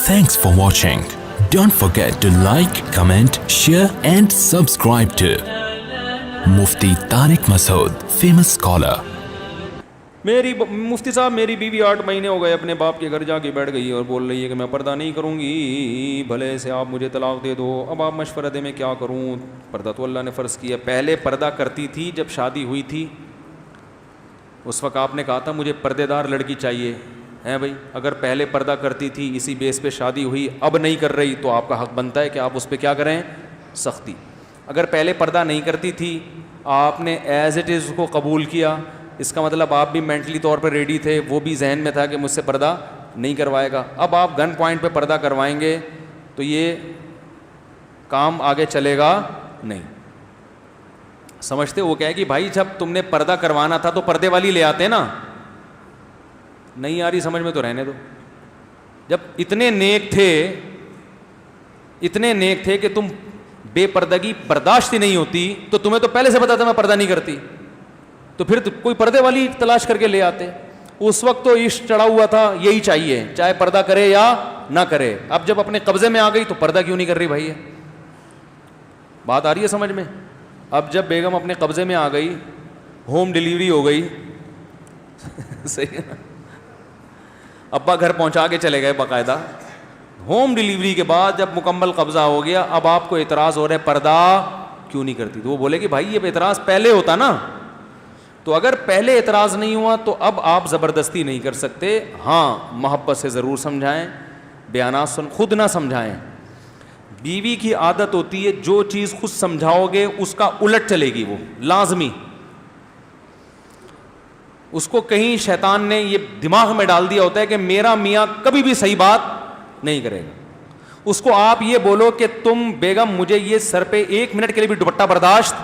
Thanks for watching. Don't forget to like, comment, share and subscribe to Mufti Tariq Masood, famous scholar. میری مفتی صاحب میری بیوی 8 مہینے ہو گئے اپنے باپ کے گھر جا کے بیٹھ گئی اور بول رہی ہے کہ میں پردہ نہیں کروں گی، بھلے سے آپ مجھے طلاق دے دو. اب آپ مشورہ دیں میں کیا کروں؟ پردہ تو اللہ نے فرض کیا. پہلے پردہ کرتی تھی جب شادی ہوئی تھی، اس وقت آپ نے کہا تھا مجھے پردے دار لڑکی چاہیے ہے بھائی. اگر پہلے پردہ کرتی تھی، اسی بیس پہ شادی ہوئی، اب نہیں کر رہی، تو آپ کا حق بنتا ہے کہ آپ اس پہ کیا کریں؟ سختی. اگر پہلے پردہ نہیں کرتی تھی، آپ نے ایز اٹ از اس کو قبول کیا، اس کا مطلب آپ بھی مینٹلی طور پر ریڈی تھے، وہ بھی ذہن میں تھا کہ مجھ سے پردہ نہیں کروائے گا. اب آپ گن پوائنٹ پہ پردہ کروائیں گے تو یہ کام آگے چلے گا نہیں. سمجھتے وہ کہے کہ بھائی جب تم نے پردہ کروانا تھا تو پردے والی لے آتے نا. نہیں آ رہی سمجھ میں تو رہنے دو. جب اتنے نیک تھے کہ تم بے پردگی برداشت ہی نہیں ہوتی تو تمہیں تو پہلے سے پتا تھا میں پردہ نہیں کرتی، تو پھر کوئی پردے والی تلاش کر کے لے آتے. اس وقت تو عشق چڑھا ہوا تھا، یہی چاہیے چاہے پردہ کرے یا نہ کرے. اب جب اپنے قبضے میں آ گئی تو پردہ کیوں نہیں کر رہی بھائی؟ بات آ رہی ہے سمجھ میں؟ اب جب بیگم اپنے قبضے میں آ گئی، ہوم ڈیلیوری ہو گئی صحیح ہے نا، ابا گھر پہنچا کے چلے گئے باقاعدہ. ہوم ڈیلیوری کے بعد جب مکمل قبضہ ہو گیا، اب آپ کو اعتراض ہو رہا ہے پردہ کیوں نہیں کرتی. تو وہ بولے کہ بھائی یہ اعتراض پہلے ہوتا نا. تو اگر پہلے اعتراض نہیں ہوا تو اب آپ زبردستی نہیں کر سکتے. ہاں محبت سے ضرور سمجھائیں، بیانات خود نہ سمجھائیں. بیوی کی عادت ہوتی ہے جو چیز خود سمجھاؤ گے اس کا الٹ چلے گی، وہ لازمی. اس کو کہیں شیطان نے یہ دماغ میں ڈال دیا ہوتا ہے کہ میرا میاں کبھی بھی صحیح بات نہیں کرے گا. اس کو آپ یہ بولو کہ تم بیگم مجھے یہ سر پہ 1 منٹ کے لیے بھی دوپٹہ برداشت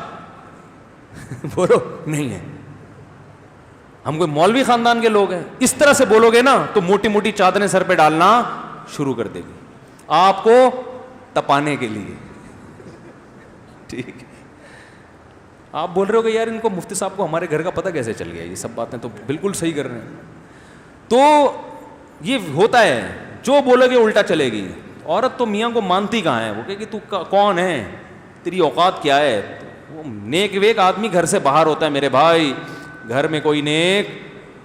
بولو نہیں ہے. ہم کوئی مولوی خاندان کے لوگ ہیں. اس طرح سے بولو گے نا تو موٹی موٹی چادریں سر پہ ڈالنا شروع کر دے گی آپ کو تپانے کے لیے. ٹھیک. آپ بول رہے ہو کہ یار ان کو مفتی صاحب کو ہمارے گھر کا پتہ کیسے چل گیا؟ یہ سب باتیں تو بالکل صحیح کر رہے ہیں. تو یہ ہوتا ہے جو بولو گے الٹا چلے گی. عورت تو میاں کو مانتی کہاں ہے؟ وہ کہ تو کون ہے، تیری اوقات کیا ہے؟ وہ نیک ویک آدمی گھر سے باہر ہوتا ہے میرے بھائی، گھر میں کوئی نیک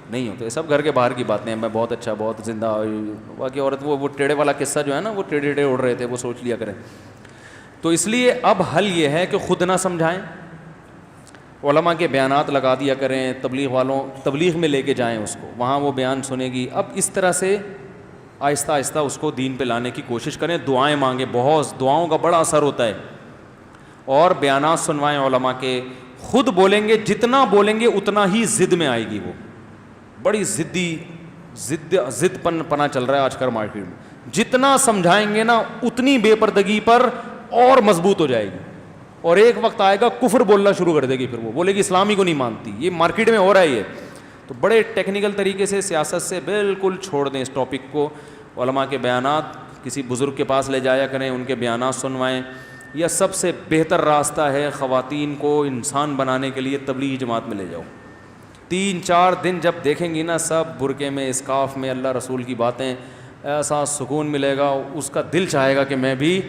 نہیں ہوتا. یہ سب گھر کے باہر کی باتیں ہیں. میں بہت اچھا بہت زندہ. باقی عورت وہ ٹیڑے والا قصہ جو ہے نا، وہ ٹیڑے ٹیڑے اڑ رہے تھے، وہ سوچ لیا کریں. تو اس لیے اب حل یہ ہے کہ خود نہ سمجھائیں، علماء کے بیانات لگا دیا کریں. تبلیغ میں لے کے جائیں اس کو، وہاں وہ بیان سنے گی. اب اس طرح سے آہستہ آہستہ اس کو دین پہ لانے کی کوشش کریں. دعائیں مانگیں، بہت دعاؤں کا بڑا اثر ہوتا ہے. اور بیانات سنوائیں علماء کے. خود بولیں گے، جتنا بولیں گے اتنا ہی ضد میں آئے گی. وہ بڑی ضد پنا چل رہا ہے آج کل مارکیٹ میں. جتنا سمجھائیں گے نا اتنی بے پردگی پر اور مضبوط ہو جائے گی. اور ایک وقت آئے گا کفر بولنا شروع کر دے گی، پھر وہ بولے گی اسلامی کو نہیں مانتی. یہ مارکیٹ میں ہو رہا ہے یہ. تو بڑے ٹیکنیکل طریقے سے سیاست سے بالکل چھوڑ دیں اس ٹاپک کو. علماء کے بیانات کسی بزرگ کے پاس لے جایا کریں، ان کے بیانات سنوائیں. یہ سب سے بہتر راستہ ہے خواتین کو انسان بنانے کے لیے. تبلیغی جماعت میں لے جاؤ. 3-4 دن جب دیکھیں گی نا سب برقعے میں، اسکارف میں، اللہ رسول کی باتیں، ایسا سکون ملے گا. اس کا دل چاہے گا کہ میں بھی.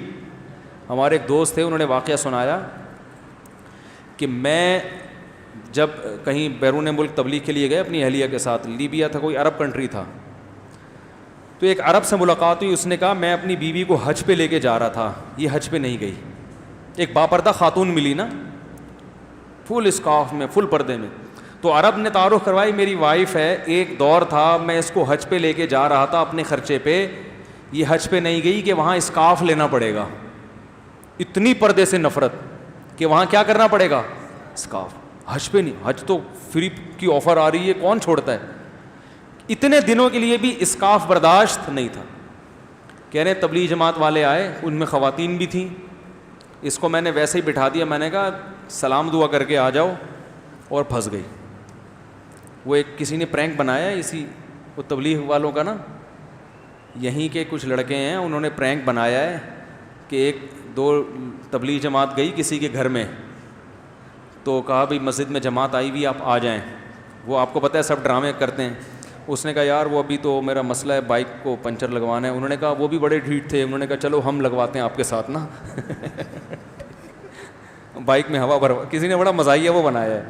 ہمارے ایک دوست تھے، انہوں نے واقعہ سنایا کہ میں جب کہیں بیرون ملک تبلیغ کے لیے گئے اپنی اہلیہ کے ساتھ، لیبیا تھا، کوئی عرب کنٹری تھا. تو ایک عرب سے ملاقات ہوئی. اس نے کہا میں اپنی بیوی کو حج پہ لے کے جا رہا تھا، یہ حج پہ نہیں گئی. ایک باپردہ خاتون ملی نا، فل اسکارف میں، فل پردے میں. تو عرب نے تعارف کروائی میری وائف ہے، ایک دور تھا میں اس کو حج پہ لے کے جا رہا تھا اپنے خرچے پہ، یہ حج پہ نہیں گئی کہ وہاں اسکارف لینا پڑے گا. اتنی پردے سے نفرت کہ وہاں کیا کرنا پڑے گا؟ اسکارف. حج پہ نہیں، حج تو فری کی آفر آ رہی ہے، کون چھوڑتا ہے؟ اتنے دنوں کے لیے بھی اسکارف برداشت نہیں تھا. کہہ رہے تبلیغ جماعت والے آئے، ان میں خواتین بھی تھیں. اس کو میں نے ویسے ہی بٹھا دیا، میں نے کہا سلام دعا کر کے آ جاؤ، اور پھنس گئی. وہ ایک کسی نے پرینک بنایا اسی وہ تبلیغ والوں کا نا، یہیں کے کچھ لڑکے ہیں، انہوں نے پرینک بنایا ہے کہ 1-2 تبلیغ جماعت گئی کسی کے گھر میں، تو کہا بھائی مسجد میں جماعت آئی ہوئی آپ آ جائیں. وہ آپ کو پتہ ہے سب ڈرامے کرتے ہیں. اس نے کہا یار وہ ابھی تو میرا مسئلہ ہے بائک کو پنچر لگوانا ہے. انہوں نے کہا وہ بھی بڑے ڈھیٹ تھے, انہوں نے کہا چلو ہم لگواتے ہیں آپ کے ساتھ نا. بائک میں ہوا بھر, کسی نے بڑا مزاحیہ وہ بنایا ہے,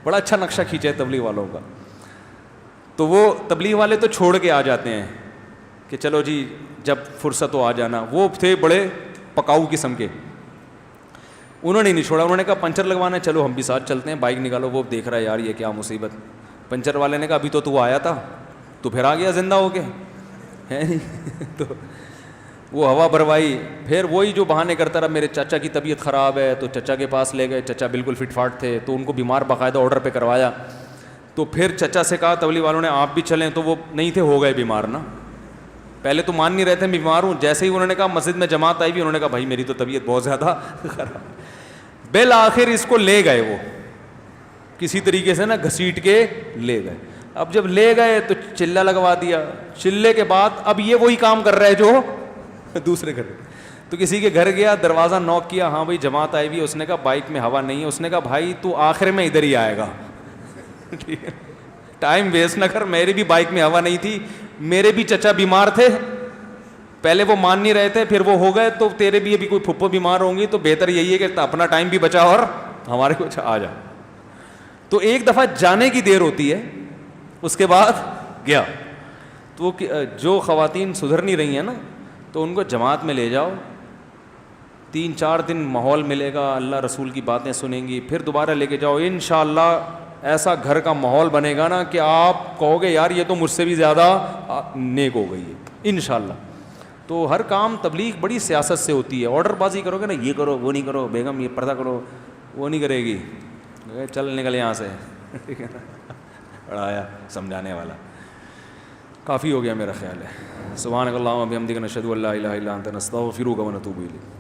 بڑا اچھا نقشہ کھینچا ہے تبلیغ والوں کا. تو وہ تبلیغ والے تو چھوڑ کے آ جاتے ہیں کہ چلو جی جب فرصت ہو آ جانا. وہ تھے بڑے پکاؤ قسم کے, انہوں نے نہیں چھوڑا. انہوں نے کہا پنچر لگوانا ہے, چلو ہم بھی ساتھ چلتے ہیں, بائک نکالو. وہ دیکھ رہا ہے یار یہ کیا مصیبت. پنچر والے نے کہا ابھی تو آیا تھا, تو پھر آ گیا زندہ ہو کے, ہے نہیں. تو وہ ہوا بھروائی. پھر وہی جو بہانے کرتا رہا, میرے چچا کی طبیعت خراب ہے, تو چچا کے پاس لے گئے. چچا بالکل فٹ فاٹ تھے, تو ان کو بیمار باقاعدہ آرڈر پہ کروایا. تو پھر چچا سے کہا تبلیغ والوں نے آپ بھی چلیں, تو وہ نہیں تھے, ہو گئے بیمار نا. پہلے تو مان نہیں رہے تھے بیمار ہوں, جیسے ہی انہوں نے کہا مسجد میں جماعت آئی بھی, انہوں نے کہا بھائی میری تو طبیعت بہت زیادہ خراب. بالآخر اس کو لے گئے, وہ کسی طریقے سے نا گھسیٹ کے لے گئے. اب جب لے گئے تو چلہ لگوا دیا. چلے کے بعد اب یہ وہی کام کر رہا ہے جو دوسرے گھر. تو کسی کے گھر گیا, دروازہ نوک کیا, ہاں بھائی جماعت آئی ہوئی. اس نے کہا بائک میں ہوا نہیں ہے. اس نے کہا بھائی تو آخر میں ادھر ہی آئے گا, ٹائم ویسٹ نہ کر. میری بھی بائک میں ہوا نہیں تھی, میرے بھی چچا بیمار تھے, پہلے وہ مان نہیں رہے تھے, پھر وہ ہو گئے, تو تیرے بھی ابھی کوئی پھپھو بیمار ہوں گی, تو بہتر یہی ہے کہ اپنا ٹائم بھی بچا اور ہمارے کچھ آ جا. تو ایک دفعہ جانے کی دیر ہوتی ہے, اس کے بعد گیا. تو جو خواتین سدھر نہیں رہی ہیں نا, تو ان کو جماعت میں لے جاؤ, 3-4 دن ماحول ملے گا, اللہ رسول کی باتیں سنیں گی, پھر دوبارہ لے کے جاؤ. انشاءاللہ ایسا گھر کا ماحول بنے گا نا کہ آپ کہو گے یار یہ تو مجھ سے بھی زیادہ نیک ہو گئی ہے انشاءاللہ. تو ہر کام تبلیغ بڑی سیاست سے ہوتی ہے. آرڈر بازی کرو گے نا, یہ کرو وہ نہیں کرو, بیگم یہ پردہ کرو, وہ نہیں کرے گی, چل نکل یہاں سے. ٹھیک ہے نا, پڑھایا سمجھانے والا کافی ہو گیا میرا خیال ہے. سبحانک اللہم و بحمدک نشہد ان لا الہ الا انت نستغفرک و نتوب الیک.